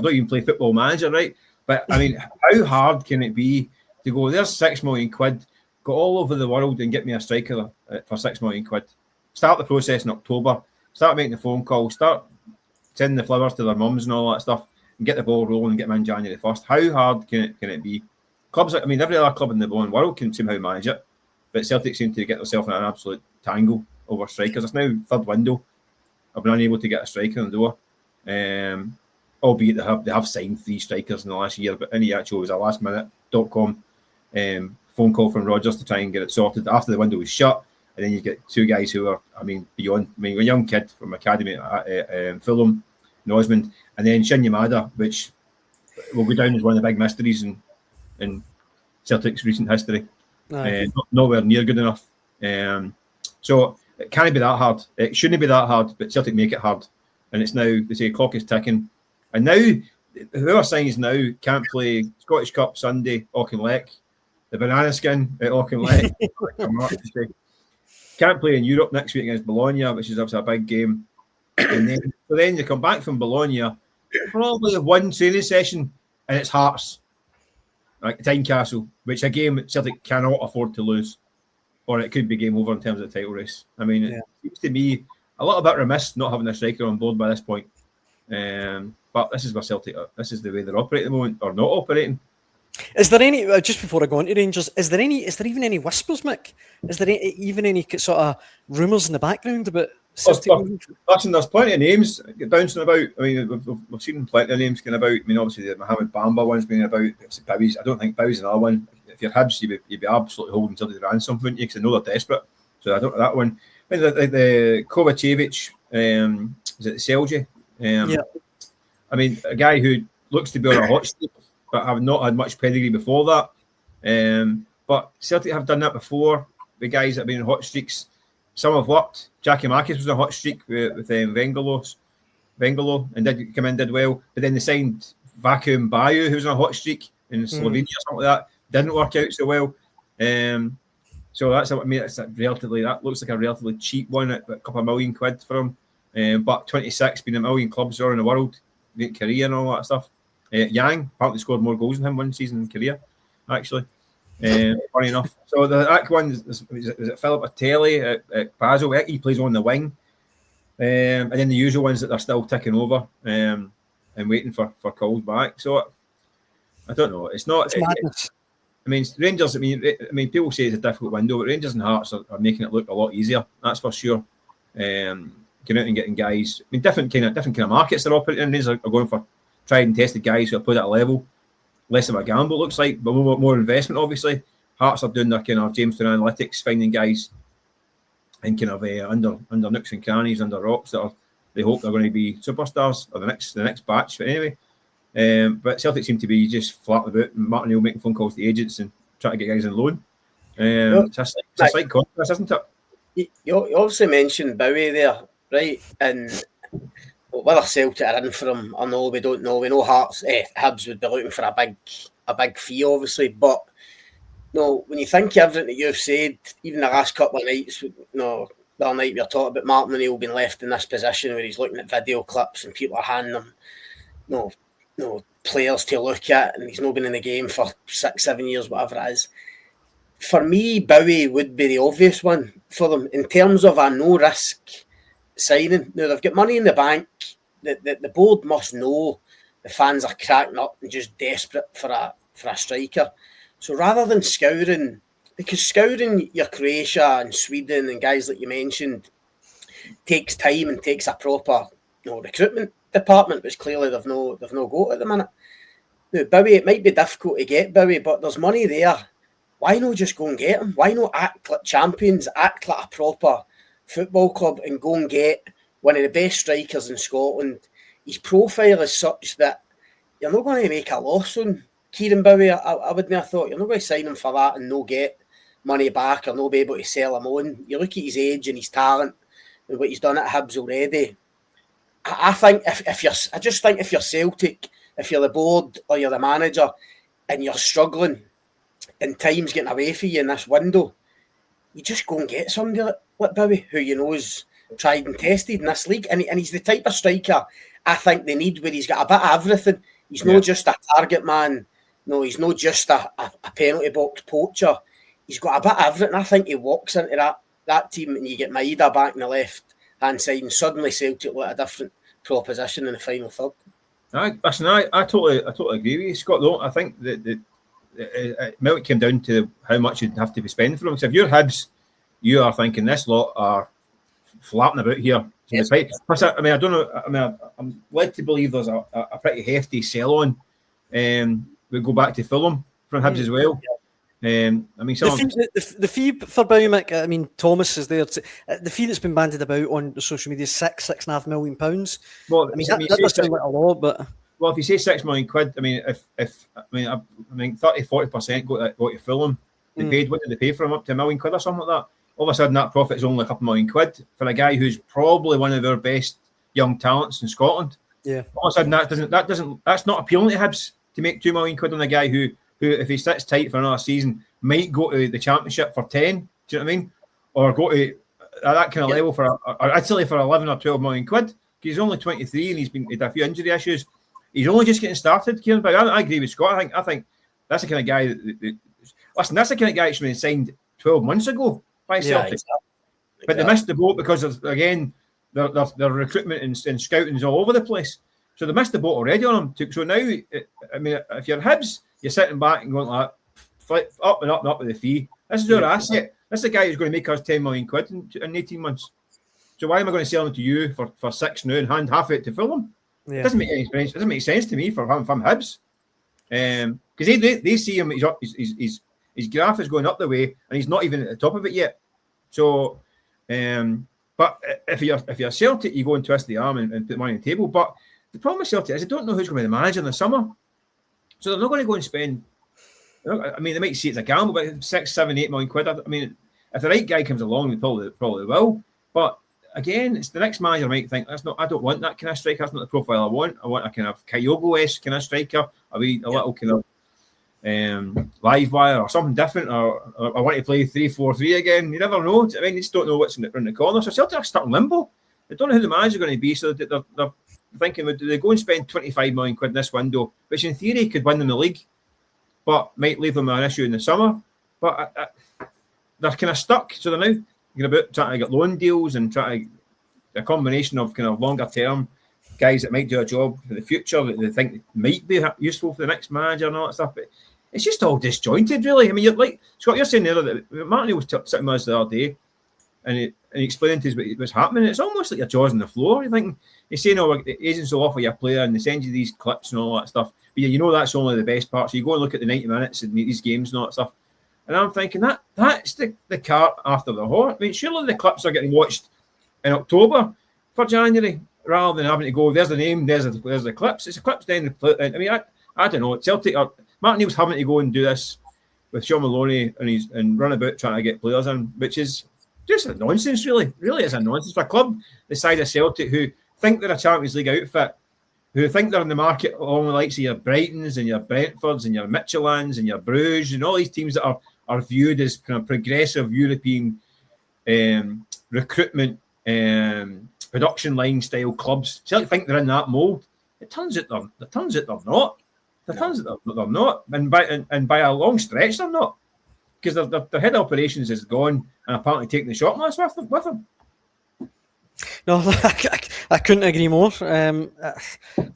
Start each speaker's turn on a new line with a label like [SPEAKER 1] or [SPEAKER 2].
[SPEAKER 1] I don't even play Football Manager, right? But I mean, how hard can it be to go, there's £6 million, go all over the world and get me a striker for £6 million? Start the process in October, start making the phone calls, start sending the flowers to their mums and all that stuff, and get the ball rolling and get them in January 1st. How hard can it be? Clubs, I mean, every other club in the world can somehow manage it, but Celtic seem to get themselves in an absolute tangle over strikers. It's now third window. I've been unable to get a striker in the door. Albeit they have signed 3 strikers in the last year, but any actual was a lastminute.com phone call from Rodgers to try and get it sorted after the window was shut. And then you get 2 guys who are, I mean, beyond, I mean, a young kid from Academy at Fulham, Osmond, and then Shin Yamada, which will go down as one of the big mysteries in Celtic's recent history. Nowhere near good enough. So it can't be that hard. It shouldn't be that hard, but Celtic make it hard. And it's now, they say, clock is ticking. And now, whoever signs now can't play Scottish Cup Sunday, Auchinleck, the banana skin at Auchinleck. Can't play in Europe next week against Bologna, which is obviously a big game. And then you come back from Bologna, probably have one training session, and it's Hearts, like Tynecastle, which a game Celtic cannot afford to lose, or it could be game over in terms of the title race. I mean, it seems to me a little bit remiss not having a striker on board by this point. But this is where Celtic, this is the way they're operating at the moment, or not operating.
[SPEAKER 2] Is there any, just before I go on to Rangers, is there even any whispers, Mick? Is there even any sort of rumours in the background about Celtic?
[SPEAKER 1] Listen, there's plenty of names bouncing about. I mean, we've seen plenty of names going about. I mean, obviously the Mohamed Bamba one's been about. Bowie's, I don't think Bowie's another one. If you're Hibs, you'd be absolutely holding somebody to ransom, wouldn't you? Because I know they're desperate. So I don't know that one. I mean, the Kovacevic, is it Selji? I mean, a guy who looks to be on a hot streak, but have not had much pedigree before that. But Celtic have done that before. The guys that have been in hot streaks, some have worked. Jackie Marcus was on a hot streak with Vengalo, and did come in, did well. But then they signed Vacuum Bayu, who's on a hot streak in Slovenia or something like that. Didn't work out so well. So that's, I mean, that looks like a relatively cheap one at a couple of £1 million for him. But 26, being a million clubs around the world, Korea and all that stuff. Yang apparently scored more goals than him one season in Korea, actually. Funny enough. So that one is it Philip Atelli at Basel. He plays on the wing. And then the usual ones that they're still ticking over and waiting for calls back. So I don't know. It's not. I mean, Rangers. I mean, people say it's a difficult window, but Rangers and Hearts are making it look a lot easier. That's for sure. Going out and getting guys. I mean, different kind of markets they're operating in. Rangers are going for tried and tested guys who are put at a level. Less of a gamble, it looks like, but more investment, obviously. Hearts are doing their kind of James Town analytics, finding guys in kind of under nooks and crannies, under rocks that they hope they're going to be superstars or the next batch. But anyway, but Celtic seem to be just flat about. Martin O'Neill making phone calls to agents and trying to get guys on loan. It's a slight contrast, isn't it?
[SPEAKER 3] You obviously mentioned Bowie there, right? And whether Celtic are in for him or no, we don't know. We know Hibs would be looking for a big fee, obviously. But no, when you think of everything that you've said, even the last couple of nights, the other night we were talking about Martin O'Neill being left in this position where he's looking at video clips and people are handing him players to look at, and he's not been in the game for 6-7 years, whatever it is. For me, Bowie would be the obvious one for them in terms of a no risk signing. Now they've got money in the bank. The board must know the fans are cracking up and just desperate for a striker. So rather than scouring your Croatia and Sweden and guys like you mentioned takes time and takes a proper recruitment department, which clearly they've no got at the minute. Now Bowie, it might be difficult to get Bowie, but there's money there. Why not just go and get him? Why not act like champions, act like a proper football club and go and get one of the best strikers in Scotland? His profile is such that you're not going to make a loss on Kieron Bowie. I wouldn't have thought. You're not going to sign him for that and no get money back or no be able to sell him on. You look at his age and his talent and what he's done at Hibs already. I think if you're Celtic, if you're the board or you're the manager and you're struggling and time's getting away from you in this window, you just go and get somebody like Bowie, who you know is tried and tested in this league, and he's the type of striker. I think they need where he's got a bit of everything. He's not just a target man. No, he's not just a penalty box poacher. He's got a bit of everything. I think he walks into that team and you get Maeda back in the left-hand side and suddenly Celtic look a different proposition in the final third.
[SPEAKER 1] I totally agree with you, Scott, though. I think that it came down to how much you'd have to be spending for them. So if you're Hibs, you are thinking this lot are flapping about here. Yes. Plus, I mean, I don't know. I mean, I'm led to believe there's a pretty hefty sell-on. We go back to Fulham from Hibs as well. I mean,
[SPEAKER 2] the fee for Bowie, I mean, Thomas is there. The fee that's been bandied about on social media is £6.5 million.
[SPEAKER 1] Well,
[SPEAKER 2] I mean, that does sound like a lot, but
[SPEAKER 1] well, if you say £6 million, I mean, I mean, 30-40% go to Fulham. They paid, what did they pay for him? Up to £1 million or something like that. All of a sudden, that profit is only a couple £1 million for a guy who's probably one of our best young talents in Scotland.
[SPEAKER 2] Yeah.
[SPEAKER 1] All of a sudden, that's not appealing to Hibs to make £2 million on a guy who, if he sits tight for another season, might go to the Championship for 10. Do you know what I mean? Or go to that kind of level for I'd say for 11 or 12 million quid. He's only 23 and he's had a few injury issues. He's only just getting started, Kieron. But I agree with Scott. I think that's the kind of guy listen, that's the kind of guy that should have been signed 12 months ago by Celtic. Exactly. But they missed the boat because of, again, their recruitment and scouting is all over the place. So they missed the boat already on him. So now, I mean, if you're Hibs, you're sitting back and going like, flip up and up and up with the fee. This is our asset. This is the guy who's going to make us 10 million quid in 18 months. So why am I going to sell him to you for 6 now and hand half it to Fulham? Yeah. It doesn't make any sense. It doesn't make sense to me for Hibs. Because they see him, his graph is going up the way and he's not even at the top of it yet. So, but if you're Celtic, you go and twist the arm and put money on the table. But the problem with Celtic is they don't know who's going to be the manager in the summer. So they're not going to go and spend, I mean, they might see it as a gamble, but 6, 7, 8 million quid. I mean, if the right guy comes along, they probably will. But again, it's the next manager might think, I don't want that kind of striker. That's not the profile I want. I want a kind of Kyogo-esque kind of striker, a little kind of live wire or something different, or I want to play 3-4-3 again. You never know. I mean, you just don't know what's around the corner. So Celtic are stuck in limbo. They don't know who the manager is going to be, so they're thinking, do they go and spend 25 million quid in this window, which in theory could win them the league, but might leave them an issue in the summer. But they're kind of stuck. So they're now about trying to get loan deals and trying to a combination of kind of longer term guys that might do a job for the future that they think might be useful for the next manager and all that stuff. But it's just all disjointed, really. I mean, you're like Scott, you're saying there that Martin was sitting with us the other day, and he explained to us what was happening. It's almost like your jaws on the floor. You're thinking, he's saying, "Oh, the agents will offer you a player and they send you these clips and all that stuff." But you know that's only the best part. So you go and look at the 90 minutes and these games and all that stuff. And I'm thinking that's the cart after the horse. I mean, surely the clips are getting watched in October for January rather than having to go, there's the name, there's the clips. It's the clips then. I mean, I don't know. Celtic Martin Neil's having to go and do this with Sean Maloney and run about trying to get players in, which is just a nonsense, really. Really is a nonsense for a club the size of Celtic who think they're a Champions League outfit, who think they're in the market along the likes of your Brightons and your Brentfords and your Midtjyllands and your Bruges and all these teams that are viewed as kind of progressive European recruitment production line style clubs. Celtic think they're in that mould. It turns out they're not. They're not. And by a long stretch, they're not. Because their head of operations is gone and apparently taking the shot glass with them.
[SPEAKER 2] No, I couldn't agree more.